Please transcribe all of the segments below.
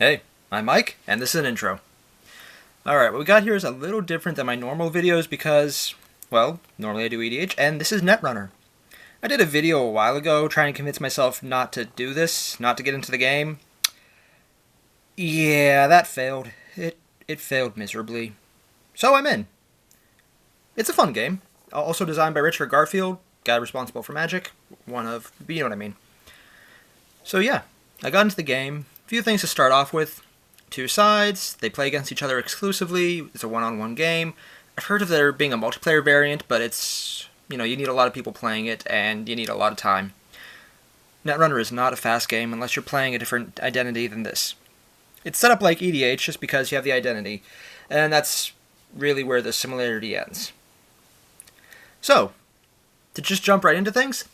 Hey, I'm Mike, and this is an intro. Alright, what we got here is a little different than my normal videos because, well, normally I do EDH, and this is Netrunner. I did a video a while ago trying to convince myself not to do this, not to get into the game. Yeah, that failed. It failed miserably. So I'm in. It's a fun game. Also designed by Richard Garfield, guy responsible for Magic. One of, you know what I mean. So yeah, I got into the game. A few things to start off with. Two sides, they play against each other exclusively, it's a one-on-one game. I've heard of there being a multiplayer variant, but it's, you need a lot of people playing it, and you need a lot of time. Netrunner is not a fast game unless you're playing a different identity than this. It's set up like EDH just because you have the identity, and that's really where the similarity ends. So, to just jump right into things,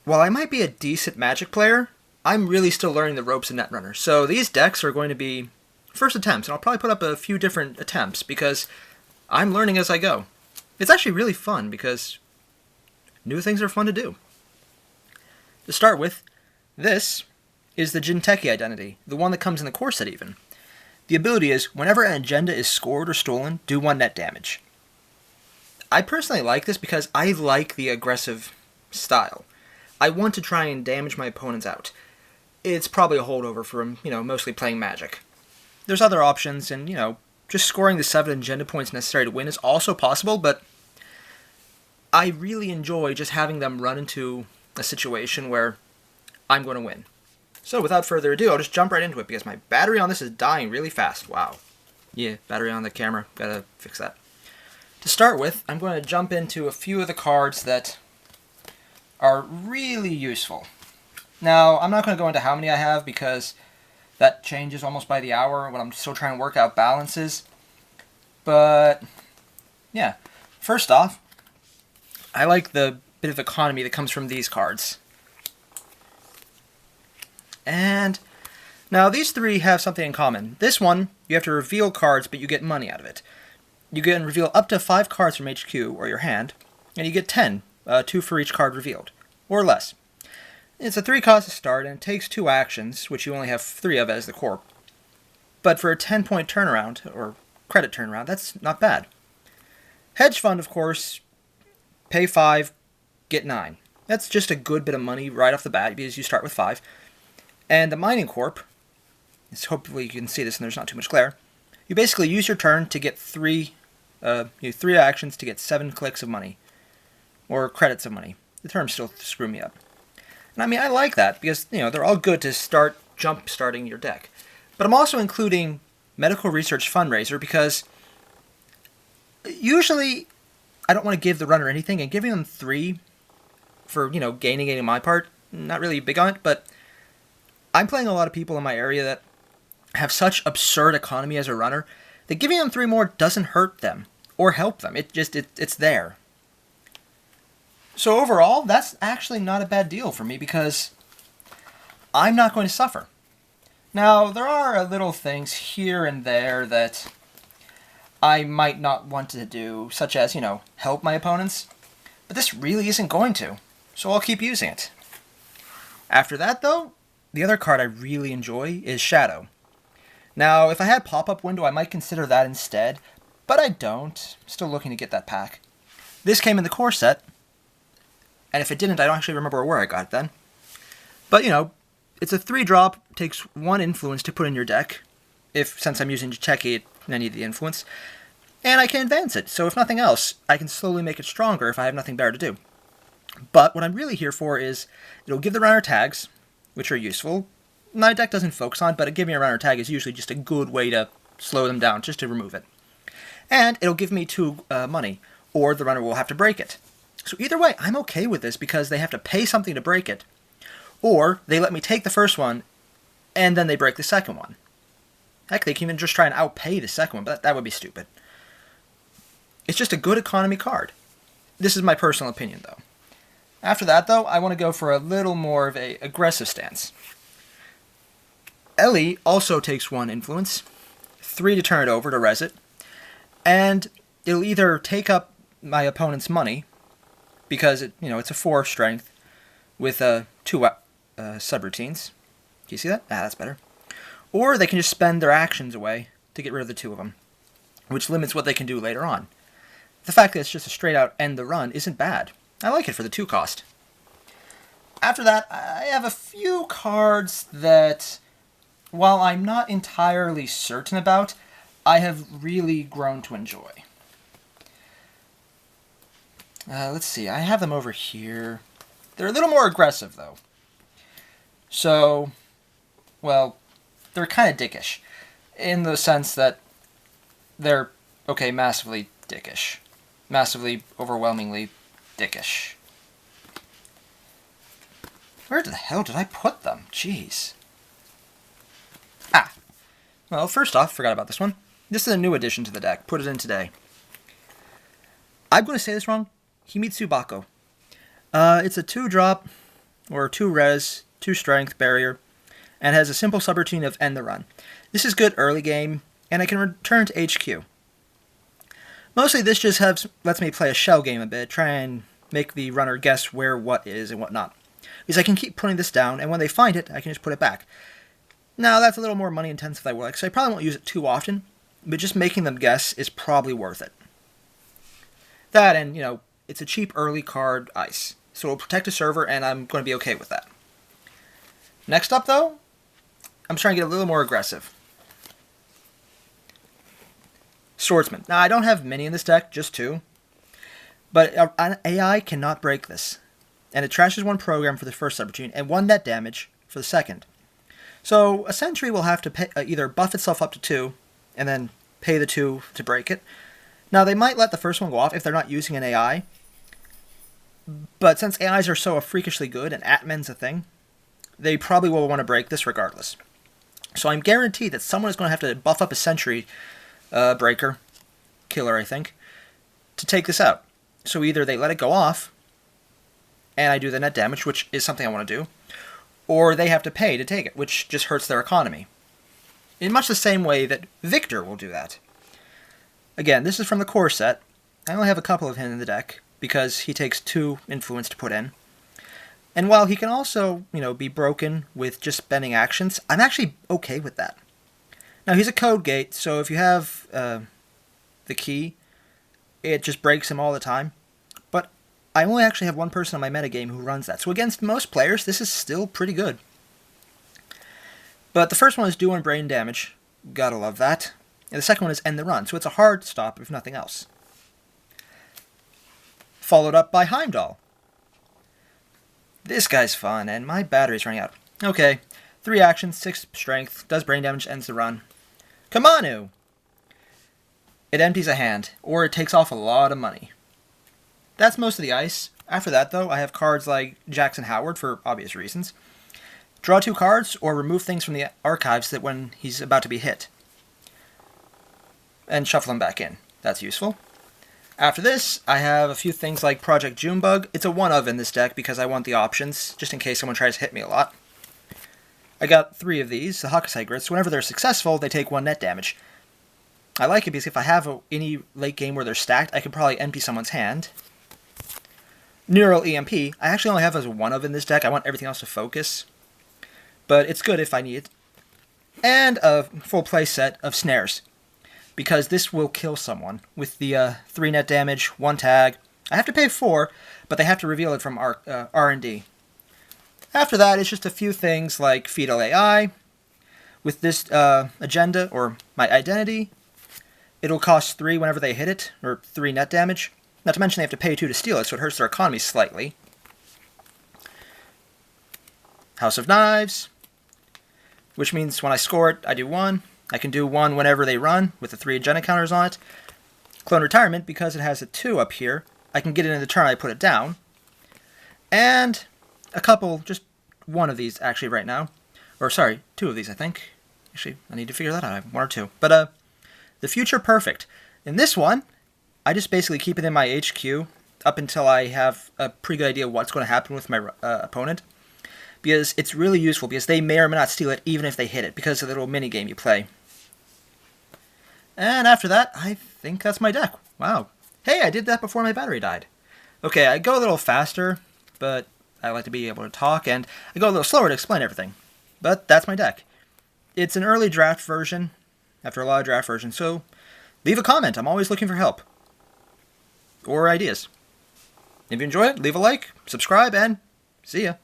while I might be a decent Magic player, I'm really still learning the ropes of Netrunner. So these decks are going to be first attempts, and I'll probably put up a few different attempts because I'm learning as I go. It's actually really fun because new things are fun to do. To start with, this is the Jinteki identity, the one that comes in the core set even. The ability is, whenever an agenda is scored or stolen, do 1 net damage. I personally like this because I like the aggressive style. I want to try and damage my opponents out. It's probably a holdover from, mostly playing Magic. There's other options, and, just scoring the 7 agenda points necessary to win is also possible, but I really enjoy just having them run into a situation where I'm going to win. So without further ado, I'll just jump right into it because my battery on this is dying really fast. Wow. Yeah, battery on the camera. Gotta fix that. To start with, I'm going to jump into a few of the cards that are really useful. Now, I'm not going to go into how many I have because that changes almost by the hour when I'm still trying to work out balances. But, yeah. First off, I like the bit of economy that comes from these cards. And now these three have something in common. This one, you have to reveal cards, but you get money out of it. You can reveal up to 5 cards from HQ, or your hand, and you get 10, 2 for each card revealed, or less. It's a 3 cost to start, and it takes 2 actions, which you only have 3 of as the core. But for a 10-point turnaround, or credit turnaround, that's not bad. Hedge Fund, of course, pay 5, get 9. That's just a good bit of money right off the bat, because you start with 5. And the Mining Corp, hopefully you can see this and there's not too much glare, you basically use your turn to get 3 actions to get 7 clicks of money, or credits of money. The terms still screw me up. And I mean, I like that because, they're all good to start jump-starting your deck. But I'm also including Medical Research Fundraiser because usually I don't want to give the runner anything, and giving them 3 for, gaining on my part, not really big on it, but I'm playing a lot of people in my area that have such absurd economy as a runner that giving them 3 more doesn't hurt them or help them. It's there. So overall, that's actually not a bad deal for me because I'm not going to suffer. Now, there are little things here and there that I might not want to do, such as, help my opponents, but this really isn't going to, so I'll keep using it. After that, though, the other card I really enjoy is Shadow. Now, if I had Pop-Up Window, I might consider that instead, but I don't. Still looking to get that pack. This came in the core set, and if it didn't, I don't actually remember where I got it then. But, it's a 3-drop, takes 1 influence to put in your deck. Since I'm using Jinteki, I need the influence. And I can advance it, so if nothing else, I can slowly make it stronger if I have nothing better to do. But what I'm really here for is, it'll give the runner tags, which are useful. My deck doesn't focus on, but giving a runner tag is usually just a good way to slow them down, just to remove it. And it'll give me 2 money, or the runner will have to break it. So either way, I'm okay with this because they have to pay something to break it, or they let me take the first one, and then they break the second one. Heck, they can even just try and outpay the second one, but that would be stupid. It's just a good economy card. This is my personal opinion, though. After that, though, I want to go for a little more of an aggressive stance. Ellie also takes 1 influence, 3 to turn it over to res it, and it'll either take up my opponent's money, because it's a 4 strength with 2 subroutines, you see that? Ah, that's better. Or they can just spend their actions away to get rid of the two of them, which limits what they can do later on. The fact that it's just a straight out end the run isn't bad. I like it for the 2 cost. After that, I have a few cards that, while I'm not entirely certain about, I have really grown to enjoy. Let's see, I have them over here. They're a little more aggressive, though. So, well, they're kind of dickish, in the sense that they're, okay, massively dickish. Massively, overwhelmingly dickish. Where the hell did I put them? Jeez. Ah. Well, first off, forgot about this one. This is a new addition to the deck. Put it in today. I'm going to say this wrong. Himitsu Bako. It's a 2-drop, or 2 res, 2 strength barrier, and has a simple subroutine of end the run. This is good early game, and I can return to HQ. Mostly this just lets me play a shell game a bit, try and make the runner guess where what is and what not. Because I can keep putting this down, and when they find it, I can just put it back. Now, that's a little more money intensive than I would like, so I probably won't use it too often, but just making them guess is probably worth it. That, and, it's a cheap early card ice, so it'll protect a server, and I'm going to be okay with that. Next up, though, I'm trying to get a little more aggressive. Swordsman. Now, I don't have many in this deck, just 2. But an AI cannot break this. And it trashes 1 program for the first subroutine, and 1 net damage for the second. So, a sentry will have to either buff itself up to 2, and then pay the 2 to break it. Now, they might let the first one go off if they're not using an AI. But since AIs are so freakishly good, and Atman's a thing, they probably will want to break this regardless. So I'm guaranteed that someone is going to have to buff up a sentry breaker, killer I think, to take this out. So either they let it go off, and I do the net damage, which is something I want to do, or they have to pay to take it, which just hurts their economy. In much the same way that Victor will do that. Again, this is from the core set. I only have a couple of him in the deck, because he takes 2 influence to put in. And while he can also, be broken with just spending actions, I'm actually okay with that. Now, he's a code gate, so if you have the key, it just breaks him all the time. But I only actually have 1 person on my metagame who runs that. So against most players, this is still pretty good. But the first one is do 1 brain damage. Gotta love that. And the second one is end the run. So it's a hard stop, if nothing else. Followed up by Haim Doll. This guy's fun, and my battery's running out. Okay, 3 actions, 6 strength, does brain damage, ends the run. Kamanu! It empties a hand, or it takes off a lot of money. That's most of the ice. After that, though, I have cards like Jackson Howard, for obvious reasons. Draw 2 cards, or remove things from the archives that when he's about to be hit. And shuffle them back in. That's useful. After this, I have a few things like Project Junebug. It's a one-of in this deck because I want the options, just in case someone tries to hit me a lot. I got 3 of these, the Hakusai Grits. Whenever they're successful, they take 1 net damage. I like it because if I have any late game where they're stacked, I could probably empty someone's hand. Neural EMP, I actually only have as a one-of in this deck. I want everything else to focus. But it's good if I need it. And a full play set of Snares, because this will kill someone with the 3 net damage, 1 tag. I have to pay 4, but they have to reveal it from R&D. After that, it's just a few things like Fetal AI. With this agenda, or my identity, it'll cost 3 whenever they hit it, or 3 net damage. Not to mention they have to pay 2 to steal it, so it hurts their economy slightly. House of Knives, which means when I score it, I do 1. I can do 1 whenever they run, with the 3 agenda counters on it. Clone Retirement, because it has a 2 up here, I can get it in the turn I put it down. And a couple, just 1 of these actually right now. Or sorry, 2 of these I think. Actually, I need to figure that out. I have 1 or 2. But the Future Perfect. In this one, I just basically keep it in my HQ up until I have a pretty good idea what's going to happen with my opponent. Because it's really useful, because they may or may not steal it even if they hit it, because of the little mini game you play. And after that, I think that's my deck. Wow. Hey, I did that before my battery died. Okay, I go a little faster, but I like to be able to talk, and I go a little slower to explain everything. but that's my deck. It's an early draft version, after a lot of draft versions, so leave a comment. I'm always looking for help. Or ideas. If you enjoy it, leave a like, subscribe, and see ya.